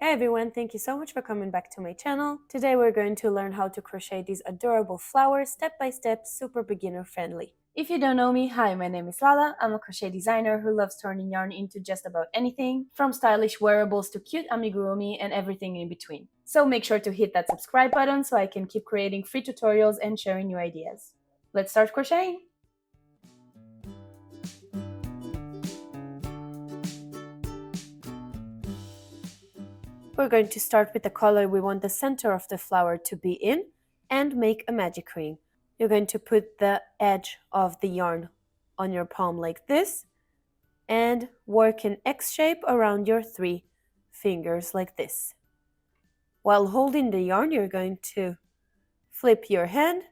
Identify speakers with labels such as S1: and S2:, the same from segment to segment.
S1: Hey everyone, thank you so much for coming back to my channel. Today we're going to learn how to crochet these adorable flowers step by step, super beginner friendly. If you don't know me, hi, my name is Lala. I'm a crochet designer who loves turning yarn into just about anything, from stylish wearables to cute amigurumi and everything in between. So make sure to hit that subscribe button so I can keep creating free tutorials and sharing new ideas. Let's start crocheting! We're going to start with the color we want the center of the flower to be in and make a magic ring. You're going to put the edge of the yarn on your palm like this and work an X shape around your 3 fingers like this. While holding the yarn, you're going to flip your hand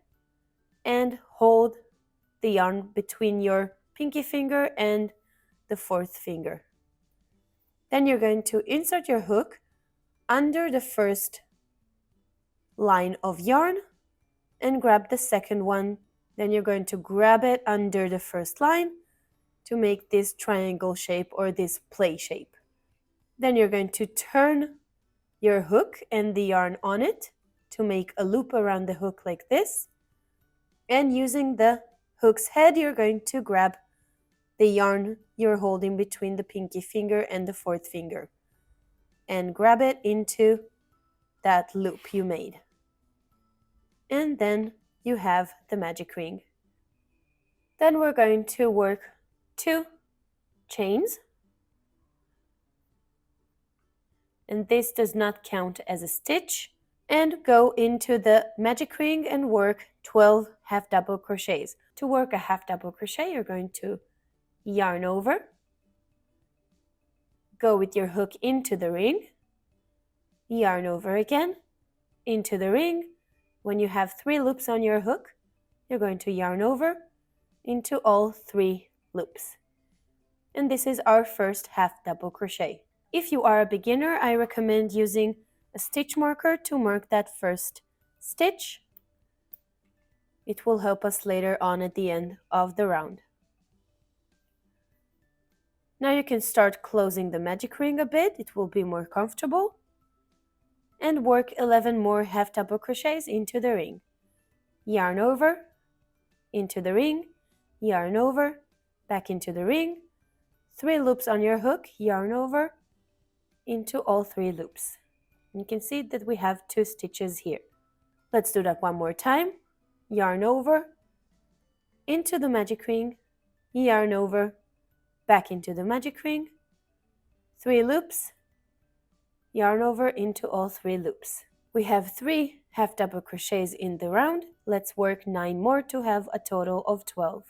S1: and hold the yarn between your pinky finger and the 4th finger. Then you're going to insert your hook under the first line of yarn and grab the second one. Then you're going to grab it under the first line to make this triangle shape or this play shape. Then you're going to turn your hook and the yarn on it to make a loop around the hook like this. And using the hook's head, you're going to grab the yarn you're holding between the pinky finger and the 4th finger and grab it into that loop you made. And then you have the magic ring. Then we're going to work 2 chains. And this does not count as a stitch. And go into the magic ring and work 12 half double crochets. To work a half double crochet, you're going to yarn over, go with your hook into the ring, yarn over again, into the ring. When you have 3 loops on your hook, you're going to yarn over into all 3 loops. And this is our first half double crochet. If you are a beginner, I recommend using a stitch marker to mark that first stitch. It will help us later on at the end of the round. Now you can start closing the magic ring a bit, it will be more comfortable. And work 11 more half double crochets into the ring. Yarn over, into the ring, yarn over, back into the ring, 3 loops on your hook, yarn over, into all 3 loops. You can see that we have 2 stitches here. Let's do that one more time. Yarn over, into the magic ring, yarn over, back into the magic ring, 3 loops, yarn over into all 3 loops. We have 3 half double crochets in the round. Let's work 9 more to have a total of 12.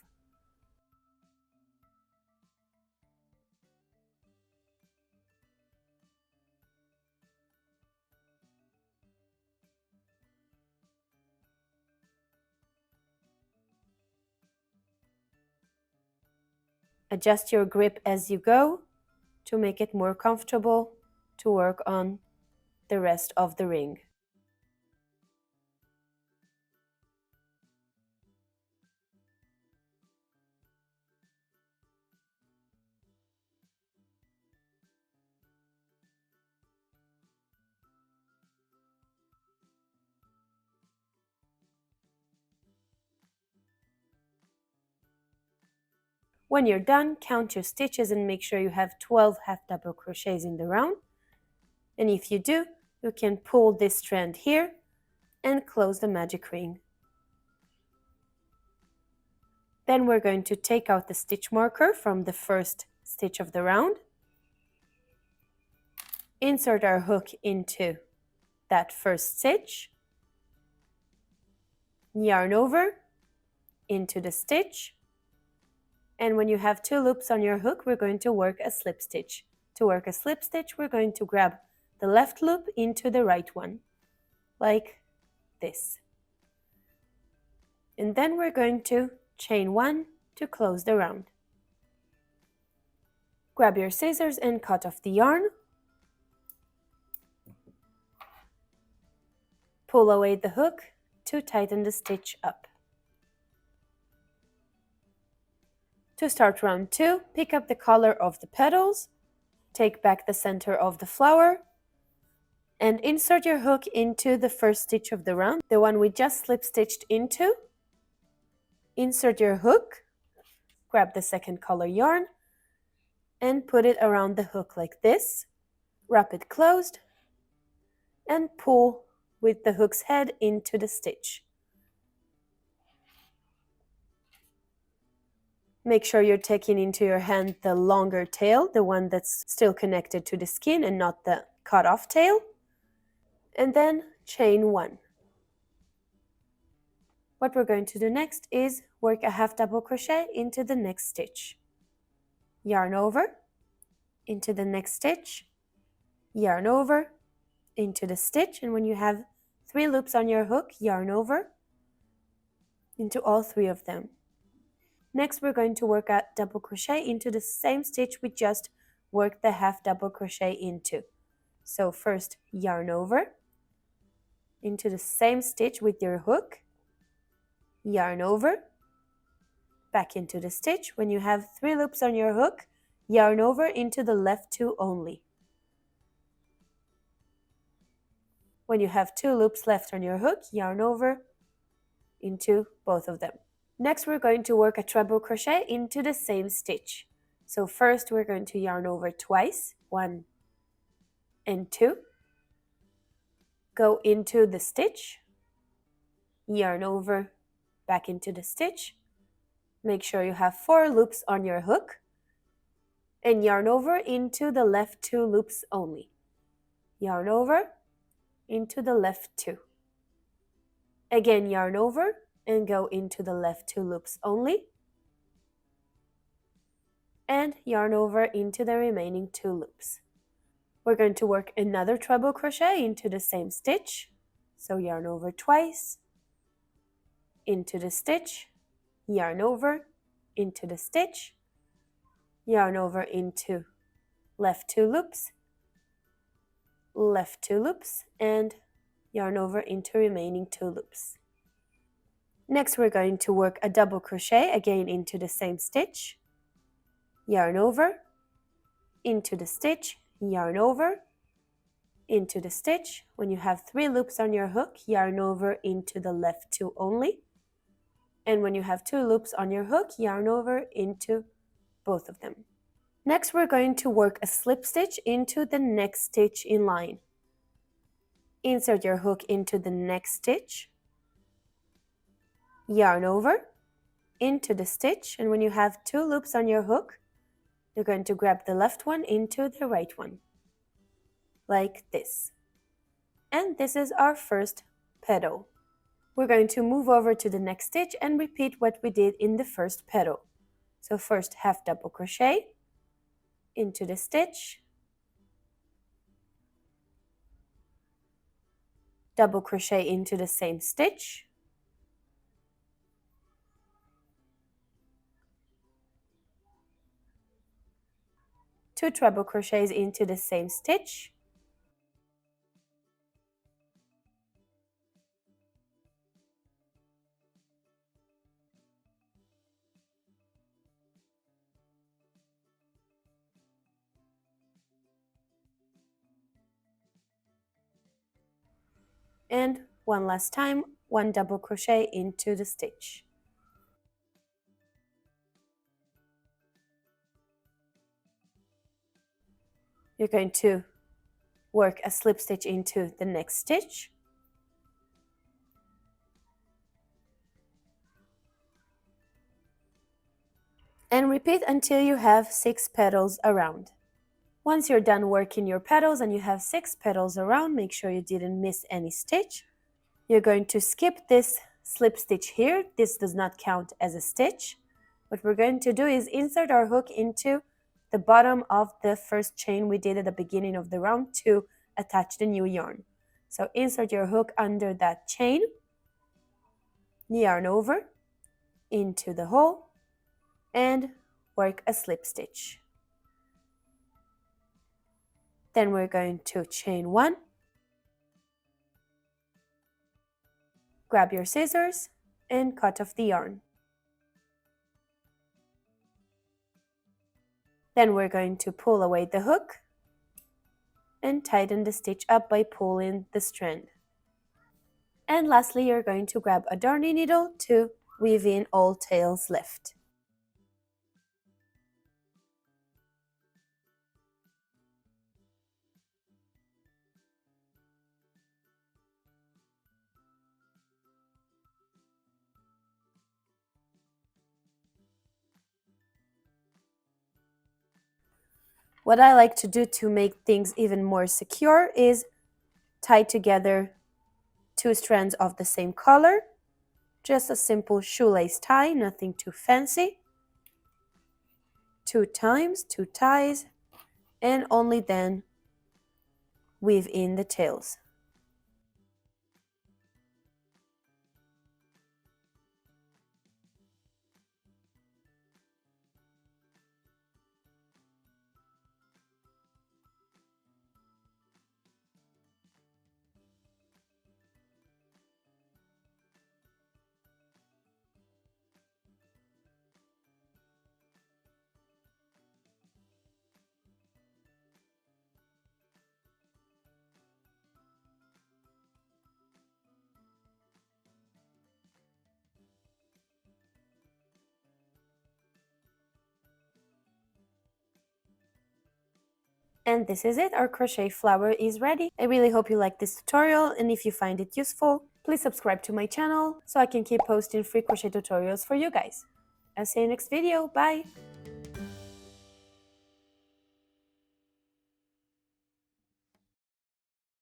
S1: Adjust your grip as you go to make it more comfortable to work on the rest of the ring. When you're done, count your stitches and make sure you have 12 half double crochets in the round. And if you do, you can pull this strand here and close the magic ring. Then we're going to take out the stitch marker from the first stitch of the round. Insert our hook into that first stitch. Yarn over into the stitch. And when you have 2 loops on your hook, we're going to work a slip stitch. To work a slip stitch, we're going to grab the left loop into the right one, like this. And then we're going to chain 1 to close the round. Grab your scissors and cut off the yarn. Pull away the hook to tighten the stitch up. To start round 2, pick up the color of the petals, take back the center of the flower, And insert your hook into the first stitch of the round, the one we just slip stitched into. Insert your hook, grab the second color yarn, and put it around the hook like this. Wrap it closed and pull with the hook's head into the stitch. Make sure you're taking into your hand the longer tail, the one that's still connected to the skin and not the cut off tail. And then chain 1. What we're going to do next is work a half double crochet into the next stitch. Yarn over, into the next stitch, yarn over, into the stitch, and when you have 3 loops on your hook, yarn over into all 3 of them. Next, we're going to work a double crochet into the same stitch we just worked the half double crochet into. So first, yarn over into the same stitch with your hook, yarn over, back into the stitch. When you have 3 loops on your hook, yarn over into the left 2 only. When you have 2 loops left on your hook, yarn over into both of them. Next, we're going to work a treble crochet into the same stitch. So first, we're going to yarn over twice, 1 and 2. Go into the stitch, yarn over, back into the stitch. Make sure you have 4 loops on your hook, and yarn over into the left 2 loops only. Yarn over into the left 2. Again, yarn over and go into the left 2 loops only, and yarn over into the remaining 2 loops. We're going to work another treble crochet into the same stitch. So yarn over twice, into the stitch, yarn over, into the stitch, yarn over into left 2 loops, left 2 loops, and yarn over into remaining 2 loops. Next, we're going to work a double crochet again into the same stitch, yarn over, into the stitch, yarn over, into the stitch. When you have 3 loops on your hook, yarn over into the left 2 only. And when you have 2 loops on your hook, yarn over into both of them. Next, we're going to work a slip stitch into the next stitch in line. Insert your hook into the next stitch, yarn over, into the stitch, and when you have 2 loops on your hook, you're going to grab the left one into the right one, like this. And this is our first petal. We're going to move over to the next stitch and repeat what we did in the first petal. So first, half double crochet, into the stitch, double crochet into the same stitch, two treble crochets into the same stitch, and one last time, one double crochet into the stitch. You're going to work a slip stitch into the next stitch, and repeat until you have 6 petals around. Once you're done working your petals and you have 6 petals around, make sure you didn't miss any stitch. You're going to skip this slip stitch here. This does not count as a stitch. What we're going to do is insert our hook into the bottom of the first chain we did at the beginning of the round to attach the new yarn. So insert your hook under that chain, yarn over into the hole, and work a slip stitch. Then we're going to chain 1, grab your scissors, and cut off the yarn. Then we're going to pull away the hook, and tighten the stitch up by pulling the strand. And lastly, you're going to grab a darning needle to weave in all tails left. What I like to do to make things even more secure is tie together two strands of the same color. Just a simple shoelace tie, nothing too fancy. 2 times, 2 ties, and only then weave in the tails. And this is it, our crochet flower is ready. I really hope you like this tutorial, and if you find it useful, please subscribe to my channel so I can keep posting free crochet tutorials for you guys. I'll see you next video, bye!